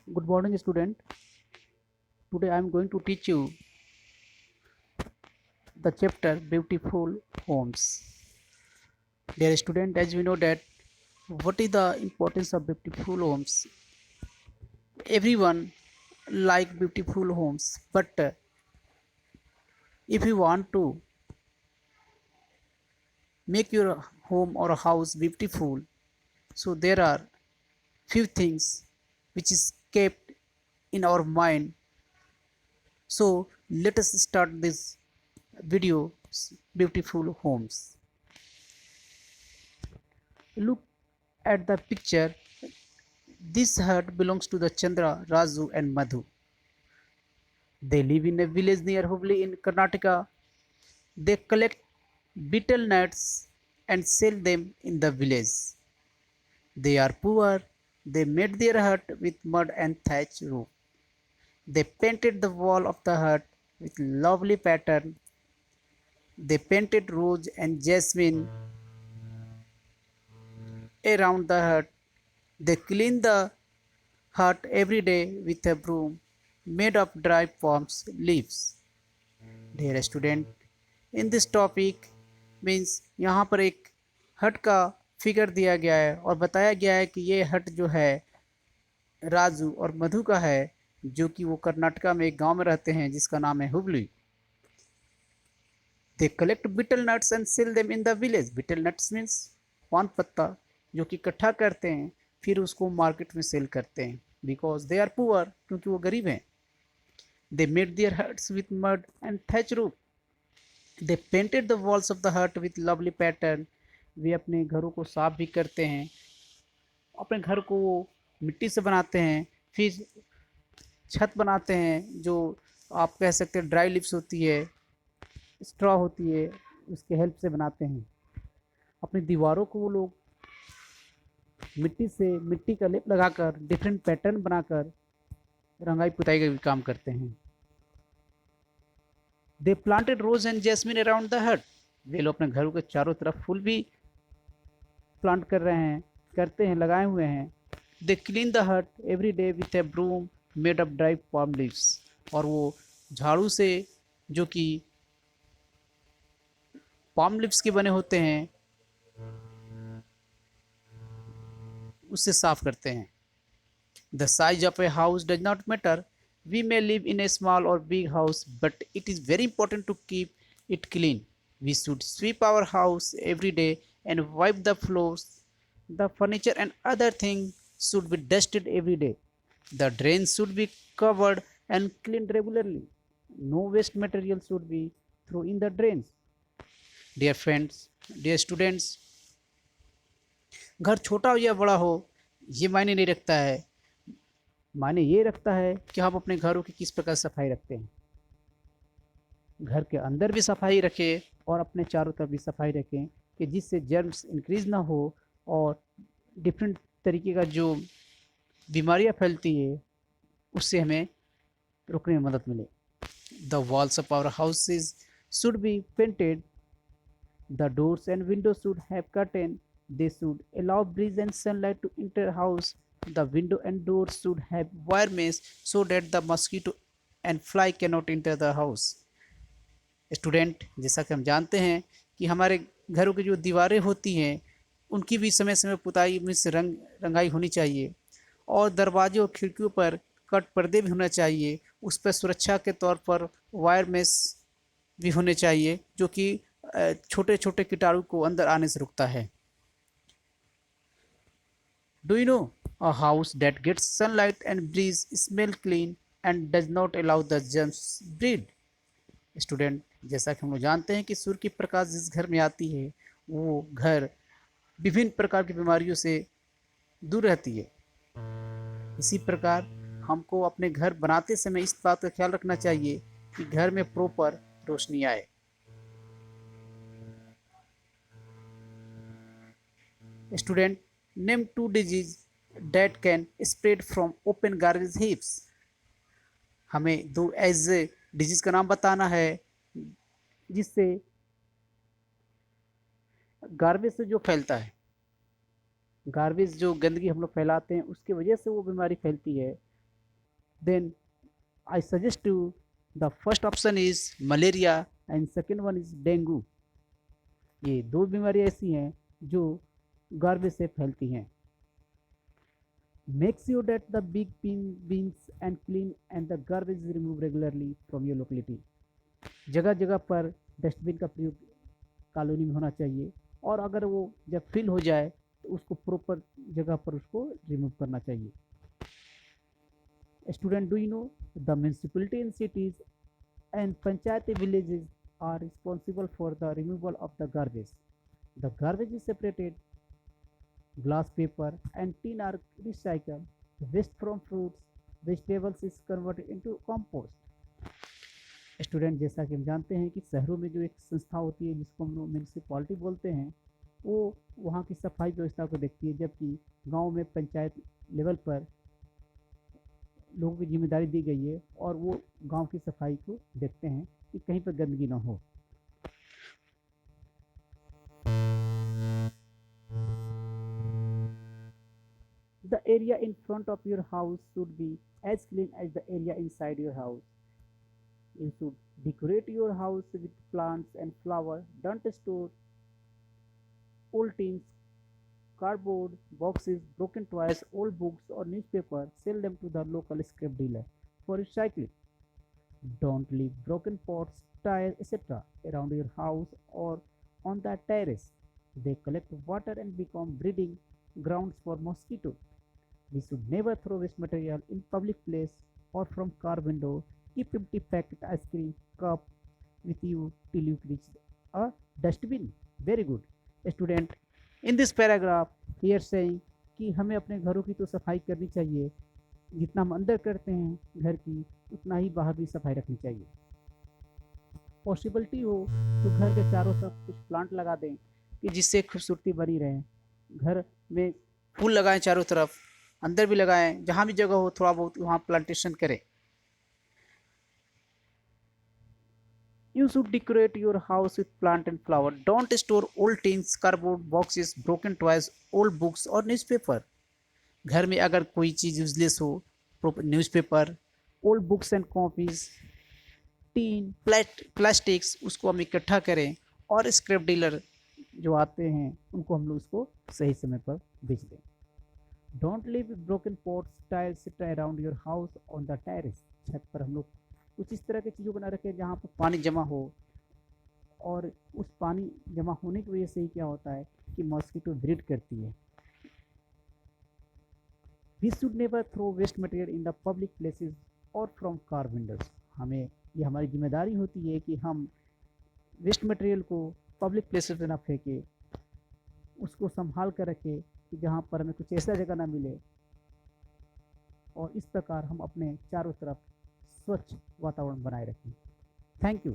Good morning, student. Today I am going to teach you the chapter Beautiful Homes. Dear student, as we know that what is the importance of beautiful homes? Everyone like beautiful homes, but if you want to make your home or a house beautiful, so there are few things which is kept in our mind. So let us start this video, Beautiful Homes. Look at the picture. This hut belongs to the Chandra, Raju and Madhu. They live in a village near Hubli in Karnataka. They collect betel nuts and sell them in the village. They are poor. They made their hut with mud and thatch roof. They painted the wall of the hut with lovely pattern. They painted rose and jasmine around the hut. They clean the hut every day with a broom made of dry palm leaves. Dear student, in this topic means यहाँ पर एक हट का figure दिया गया है और बताया गया है कि ये हट जो है राजू और मधु का है, जो कि वो कर्नाटका में एक गांव में रहते हैं जिसका नाम है Hubli. They collect betel nuts and sell them in the village. Betel nuts means पान पत्ता, जो कि इकट्ठा करते हैं फिर उसको मार्केट में सेल करते हैं. बिकॉज दे आर पुअर, क्योंकि वो गरीब हैं. They made their huts with mud and thatch roof. They painted the walls of the hut with lovely pattern. वे अपने घरों को साफ भी करते हैं. अपने घर को वो मिट्टी से बनाते हैं, फिर छत बनाते हैं जो आप कह सकते हैं ड्राई लिप्स होती है, स्ट्रॉ होती है, उसके हेल्प से बनाते हैं. अपनी दीवारों को वो लोग मिट्टी का लेप लगाकर डिफरेंट पैटर्न बनाकर रंगाई पुताई का भी काम करते हैं. They planted rose and jasmine around the hut. वे लोग अपने घरों के चारों तरफ फूल भी प्लांट करते हैं, लगाए हुए हैं. They clean the hut every day with a broom made of dry palm leaves. और वो झाड़ू से, जो कि पाम लिप्स के बने होते हैं, उससे साफ करते हैं. The size of a house does not matter. We may live in a small or big house, but it is very important to keep it clean. We should sweep our house every day and wipe the floors. The furniture and other things should be dusted every day. The drains should be covered and cleaned regularly. No waste material should be thrown in the drains. Dear friends, dear students, घर छोटा हो या बड़ा हो ये मायने नहीं रखता है. मायने ये रखता है कि हम अपने घरों की किस प्रकार सफाई रखते हैं. घर के अंदर भी सफाई रखें और अपने चारों तरफ भी सफाई रखें, कि जिससे जर्म्स इंक्रीज ना हो और डिफरेंट तरीके का जो बीमारियां फैलती है उससे हमें रोकने में मदद मिले. The walls of our houses should be painted. The doors and windows should have curtain. They should allow breeze and sunlight to enter house. The window and doors should have wire mesh so that the mosquito and fly can not enter the house. Student, जैसा कि हम जानते हैं कि हमारे घरों की जो दीवारें होती हैं उनकी भी समय समय पुताई में से रंगाई होनी चाहिए. और दरवाजे और खिड़कियों पर कट पर्दे भी होना चाहिए. उस पर सुरक्षा के तौर पर वायर मेश भी होने चाहिए, जो कि छोटे छोटे कीटाणु को अंदर आने से रुकता है. Do you know a house that gets sunlight and breeze smell clean and does not allow the germs breed. Student, जैसा कि हम लोग जानते हैं कि सूर्य की प्रकाश जिस घर में आती है वो घर विभिन्न प्रकार की बीमारियों से दूर रहती है. इसी प्रकार हमको अपने घर बनाते समय इस बात का ख्याल रखना चाहिए कि घर में प्रॉपर रोशनी आए. Student, name 2 disease that can spread from open garbage heaps. हमें 2 ऐसे डिजीज का नाम बताना है जिससे गार्बेज से जो फैलता है, गार्बेज जो गंदगी हम लोग फैलाते हैं उसकी वजह से वो बीमारी फैलती है. then I suggest you the first option is malaria and second one is dengue. ये दो बीमारियां ऐसी हैं जो गार्बेज से फैलती हैं. Make sure that the big bins and clean and the garbage is removed regularly from your locality. जगह जगह पर डस्टबिन का प्रयोग कॉलोनी में होना चाहिए और अगर वो जब फिल हो जाए तो उसको प्रॉपर जगह पर उसको रिमूव करना चाहिए. Student, do you know the municipality in cities and panchayati villages are responsible for the removal of the garbage. The garbage is separated. Glass, paper and tin are recycled. Waste from fruits, vegetables is converted into compost. Student, जैसा कि हम जानते हैं कि शहरों में जो एक संस्था होती है जिसको हम लोग म्यूनिसिपैलिटी बोलते हैं, वो वहाँ की सफाई व्यवस्था को देखती है, जबकि गांव में पंचायत लेवल पर लोगों की जिम्मेदारी दी गई है और वो गांव की सफाई को देखते हैं कि कहीं पर गंदगी ना हो. The area in front of your house should be as clean as the area inside your house. You should decorate your house with plants and flowers. Don't store old tins, cardboard boxes, broken toys, old books or newspapers. Sell them to the local scrap dealer for recycling. Don't leave broken pots, tires, etc. around your house or on the terrace. They collect water and become breeding grounds for mosquitoes. We should never throw waste material in public place or from car window. Keep empty packet ice cream cup with you till you reach a dustbin. Very good. Student, in this paragraph here saying कि हमें अपने घरों की तो सफाई करनी चाहिए, जितना हम अंदर करते हैं घर की उतना ही बाहर भी सफाई रखनी चाहिए. पॉसिबिलिटी हो तो घर के चारों तरफ कुछ प्लांट लगा दें कि जिससे खूबसूरती बनी रहे. घर में फूल लगाएं चारों तरफ, अंदर भी लगाएं, जहाँ भी जगह हो थोड़ा बहुत वहाँ प्लांटेशन करें. You should decorate your house with plant and flower. Don't store old tins, cardboard boxes, broken toys, old books और न्यूज़पेपर. घर में अगर कोई चीज़ यूजलेस हो, newspaper, old books and copies, tin, plastics, उसको हम इकट्ठा करें और स्क्रैप डीलर जो आते हैं उनको हम लोग उसको सही समय पर बेच दें. Don't leave broken pots, tiles around your house on the terrace. छत पर हम लोग कुछ इस तरह की चीज़ों बना रखें जहाँ पर पानी जमा हो, और उस पानी जमा होने की वजह से ही क्या होता है कि मॉस्किटो ब्रीड करती है. We should never throw waste material in the public places और फ्रॉम कार विंडोज. हमें ये हमारी जिम्मेदारी होती है कि हम वेस्ट मटेरियल को पब्लिक प्लेसेस पे ना फेंके, उसको संभाल कर रखें कि जहाँ पर हमें कुछ ऐसा जगह ना मिले, और इस प्रकार हम अपने चारों तरफ स्वच्छ वातावरण बनाए रखें. Thank you.